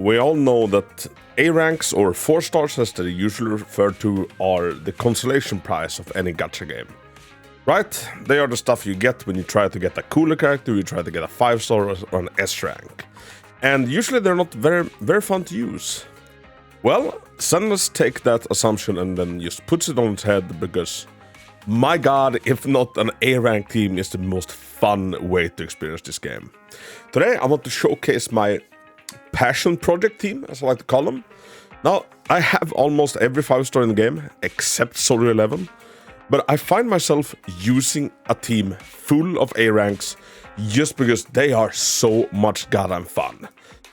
We all know that A ranks or 4 stars, as they're usually referred to, are the consolation prize of any gacha game. Right? They are the stuff you get when you try to get a cooler character, you try to get a 5-star or an S rank. And usually they're not very fun to use. Well, Zenless take that assumption and then just puts it on its head, because my god, if not an A rank team is the most fun way to experience this game. Today I want to showcase my passion project team, as I like to call them. Now, I have almost every 5-star in the game, except Soldier 11, but I find myself using a team full of A ranks just because they are so much goddamn fun.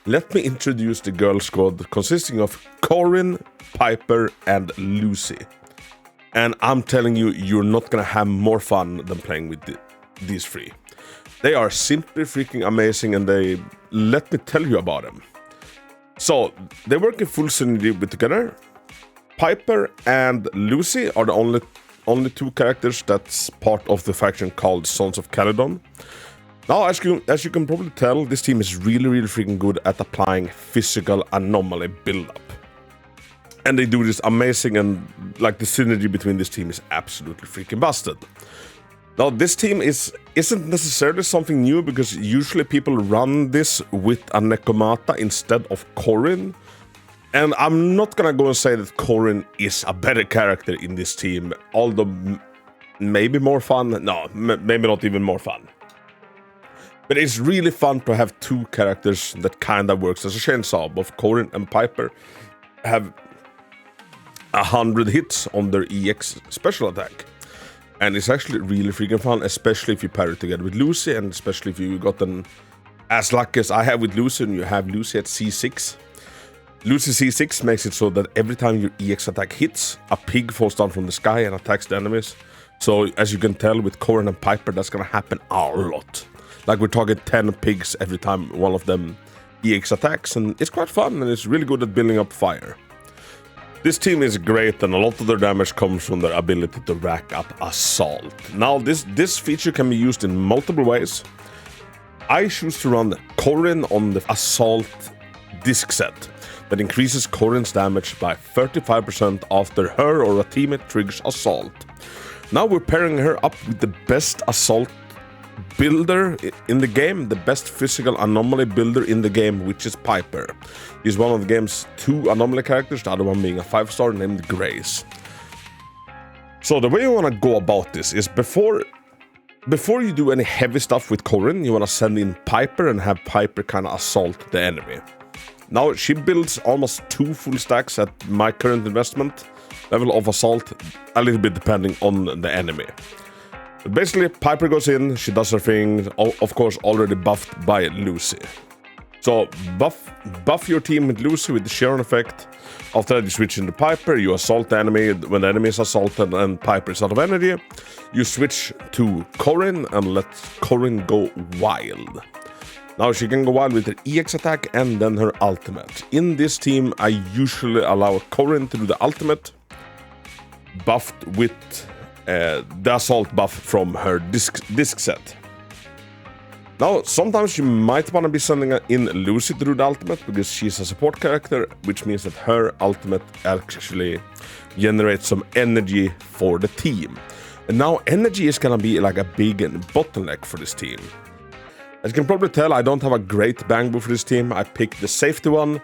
Let me introduce the girl squad consisting of Corin, Piper, and Lucy. And I'm telling you, you're not gonna have more fun than playing with these 3. They are simply freaking amazing, and let me tell you about them. So, they work in full synergy with together. Piper and Lucy are the only 2 characters that's part of the faction called Sons of Caledon. Now, as you can probably tell, this team is really freaking good at applying physical anomaly build-up. And they do this amazing, and like the synergy between this team is absolutely freaking busted. Now, this team isn't necessarily something new, because usually people run this with a Nekomata instead of Corin. And I'm not gonna go and say that Corin is a better character in this team, although maybe more fun. No, maybe not even more fun. But it's really fun to have 2 characters that kinda works as a chainsaw. Both Corin and Piper have 100 hits on their EX special attack. And it's actually really freaking fun, especially if you pair it together with Lucy, and especially if you got an as lucky as I have with Lucy, and you have Lucy at C6. Lucy C6 makes it so that every time your EX attack hits, a pig falls down from the sky and attacks the enemies. So as you can tell, with Corin and Piper, that's gonna happen a lot. Like, we're talking 10 pigs every time one of them EX attacks, and it's quite fun, and it's really good at building up fire. This team is great, and a lot of their damage comes from their ability to rack up assault. Now, this feature can be used in multiple ways. I choose to run Corin on the assault disc set that increases Corin's damage by 35% after her or a teammate triggers assault. Now we're pairing her up with the best assault builder in the game, the best physical anomaly builder in the game, which is Piper. He's one of the game's 2 anomaly characters, the other one being a 5-star named Grace. So the way you want to go about this is before you do any heavy stuff with Corin, you want to send in Piper and have Piper kind of assault the enemy. Now, she builds almost 2 full stacks at my current investment level of assault, a little bit depending on the enemy. But basically, Piper goes in, she does her thing, of course already buffed by Lucy. So buff your team with Lucy with the Sharon effect. After that, you switch into Piper, you assault the enemy. When the enemy is assaulted and Piper is out of energy, you switch to Corin and let Corin go wild. Now she can go wild with her EX attack and then her ultimate. In this team, I usually allow Corin to do the ultimate, buffed with the assault buff from her disc set. Now, sometimes you might want to be sending in Lucy to do the ultimate, because she's a support character, which means that her ultimate actually generates some energy for the team. And now energy is gonna be like a big bottleneck for this team. As you can probably tell, I don't have a great Bangoo for this team. I picked the safety one.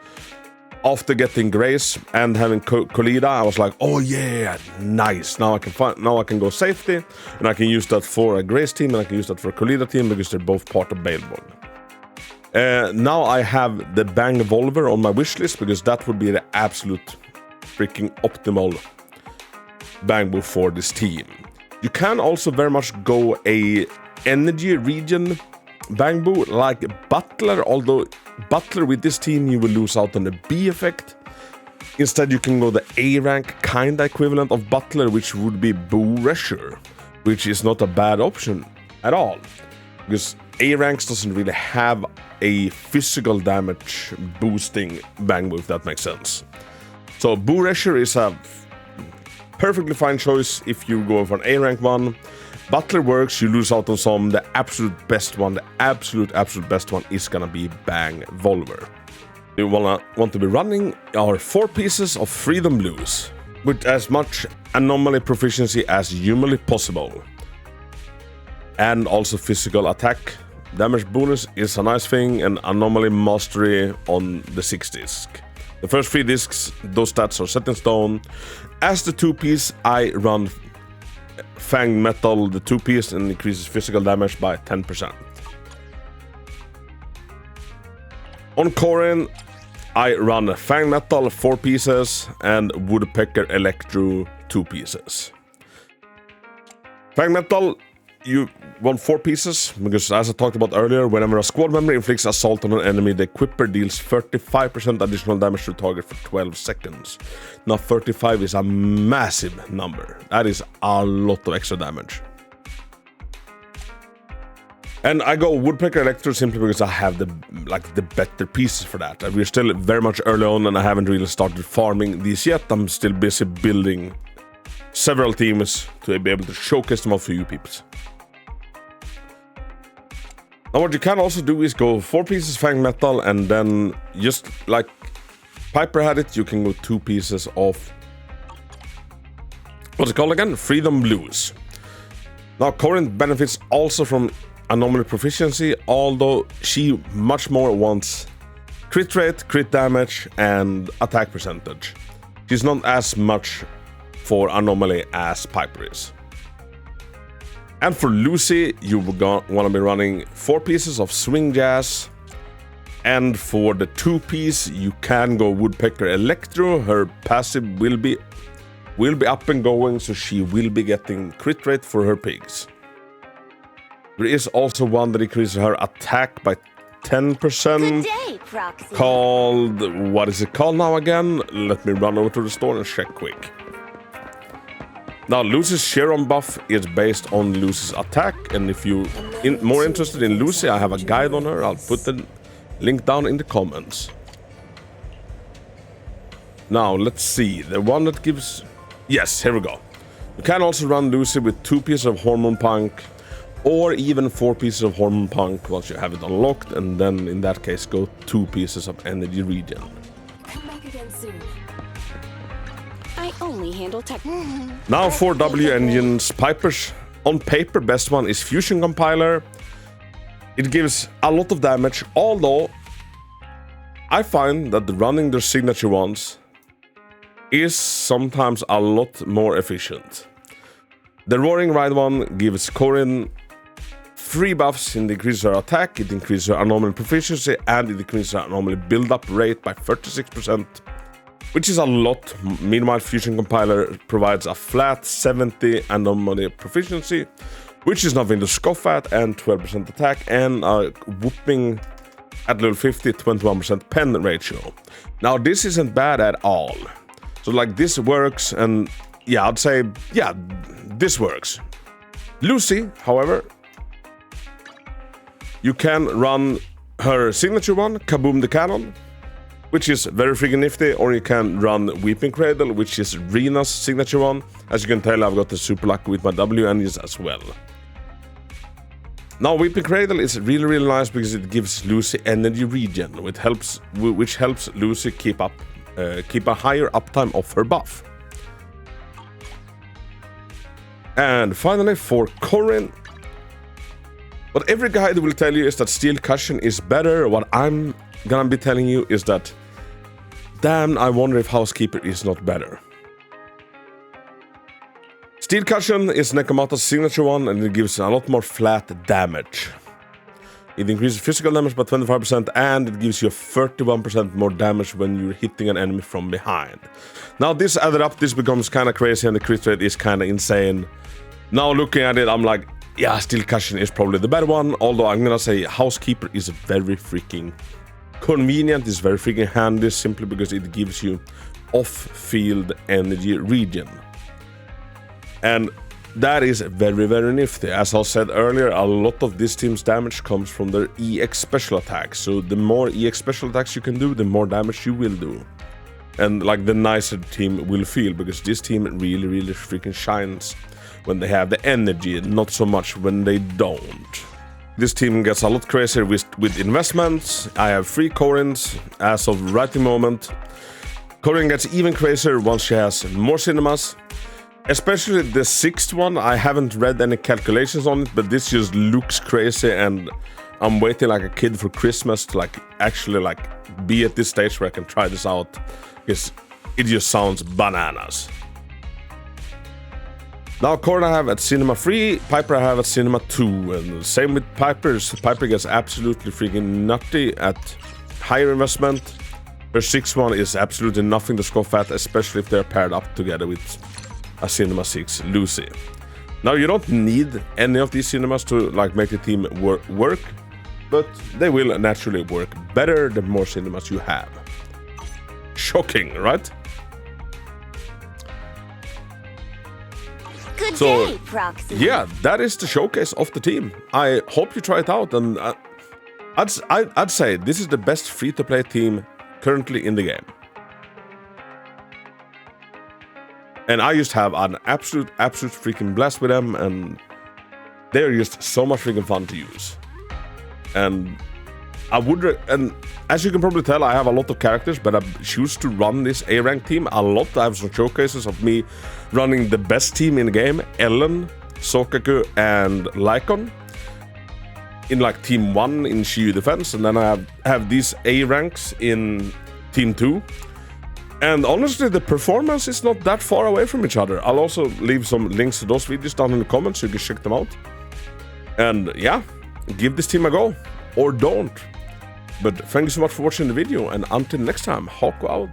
After getting Grace and having Kolida, I was like, oh yeah, nice. Now I can go safety, and I can use that for a Grace team, and I can use that for a Kolida team, because they're both part of Balebone. Now I have the Bang Volver on my wish list, because that would be the absolute freaking optimal Bangoo for this team. You can also very much go a energy region Bangoo like Butler, although Butler with this team you will lose out on the B effect. Instead you can go the A rank kinda equivalent of Butler, which would be Boo Resher, which is not a bad option at all, because A ranks doesn't really have a physical damage boosting Bangoo, if that makes sense. So Boo Resher is a perfectly fine choice if you go for an A rank one. Butler works, you lose out on some. The absolute best one, the absolute best one is gonna be Bang Volver. you want to be running are 4 pieces of Freedom Blues with as much anomaly proficiency as humanly possible. And also physical attack damage bonus is a nice thing, and anomaly mastery on the 6 disc. The first 3 discs, those stats are set in stone. As the 2-piece, I run Fang Metal, the 2-piece, and increases physical damage by 10%. On Corin, I run Fang Metal 4 pieces and Woodpecker Electro 2 pieces. Fang Metal, you want 4 pieces, because as I talked about earlier, whenever a squad member inflicts assault on an enemy, the equipper deals 35% additional damage to the target for 12 seconds. Now 35 is a massive number. That is a lot of extra damage. And I go Woodpecker Electro simply because I have the better pieces for that. We're still very much early on and I haven't really started farming these yet. I'm still busy building several teams to be able to showcase them off for you peeps. Now what you can also do is go 4 pieces Fang Metal, and then just like Piper had it, you can go 2 pieces of, what's it called again? Freedom Blues. Now Corin benefits also from anomaly proficiency, although she much more wants crit rate, crit damage, and attack percentage. She's not as much for anomaly as Piper is. And for Lucy, you want to be running 4 pieces of Swing Jazz. And for the 2-piece, you can go Woodpecker Electro. Her passive will be up and going, so she will be getting crit rate for her pigs. There is also one that increases her attack by 10%. Good day, Proxy. Called, what is it called now again? Let me run over to the store and check quick. Now Lucy's Sharon buff is based on Lucy's attack, and if you're more interested in Lucy, I have a guide on her. I'll put the link down in the comments. Now let's see, the one that gives, yes, here we go. You can also run Lucy with 2 pieces of Hormone Punk, or even 4 pieces of Hormone Punk once you have it unlocked, and then in that case go 2 pieces of Energy Regen. Come back again soon. I only handle tech. Now for W engines, Piper's on paper best one is Fusion Compiler. It gives a lot of damage, although I find that running their signature ones is sometimes a lot more efficient. The Roaring Ride one gives Corin 3 buffs. It increases her attack, it increases her anomaly proficiency, and it increases her anomaly build-up rate by 36%, which is a lot. Meanwhile, Fusion Compiler provides a flat 70 anomaly proficiency, which is nothing to scoff at, and 12% attack, and a whooping at level 50, 21% pen ratio. Now, this isn't bad at all. So, like, this works, and yeah, I'd say, yeah, this works. Lucy, however, you can run her signature one, Kaboom the Cannon, which is very freaking nifty, or you can run Weeping Cradle, which is Rena's signature one. As you can tell, I've got the super lucky with my W engines as well. Now, Weeping Cradle is really, really nice because it gives Lucy energy regen, which helps Lucy keep a higher uptime of her buff. And finally, for Corin, what every guide will tell you is that Steel Cushion is better. What I'm gonna be telling you is that, damn, I wonder if Housekeeper is not better. Steel Cushion is Nekomata's signature one, and it gives a lot more flat damage. It increases physical damage by 25%, and it gives you 31% more damage when you're hitting an enemy from behind. Now, this added up, this becomes kind of crazy, and the crit rate is kind of insane. Now, looking at it, I'm like, yeah, Steel Cushion is probably the better one, although I'm gonna say Housekeeper is very freaking convenient, it's very freaking handy, simply because it gives you off-field energy regen. And that is very, very nifty. As I said earlier, a lot of this team's damage comes from their EX special attacks. So the more EX special attacks you can do, the more damage you will do. And like the nicer the team will feel, because this team really, really freaking shines when they have the energy, not so much when they don't. This team gets a lot crazier with investments. I have 3 Corins as of writing moment. Corin gets even crazier once she has more cinemas. Especially the 6th one, I haven't read any calculations on it, but this just looks crazy and I'm waiting like a kid for Christmas to like actually like be at this stage where I can try this out, because it just sounds bananas. Now Corin I have at Cinema 3, Piper I have at Cinema 2, and same with Piper's. Piper gets absolutely freaking nutty at higher investment. Her 6th one is absolutely nothing to scoff at, especially if they're paired up together with a Cinema 6 Lucy. Now you don't need any of these cinemas to like make the team work, but they will naturally work better the more cinemas you have. Shocking, right? Good So, day, Proxy. yeah, that is the showcase of the team. I hope you try it out, and I'd say this is the best free-to-play team currently in the game. And I just have an absolute freaking blast with them, and they're just so much freaking fun to use. And and as you can probably tell, I have a lot of characters, but I choose to run this A-rank team a lot. I have some showcases of me running the best team in the game, Ellen, Sokaku, and Lycon, in like Team 1 in Shiyu Defense, and then I have these A-ranks in Team 2. And honestly, the performance is not that far away from each other. I'll also leave some links to those videos down in the comments so you can check them out. And yeah, give this team a go, or don't. But thank you so much for watching the video, and until next time, Hako out.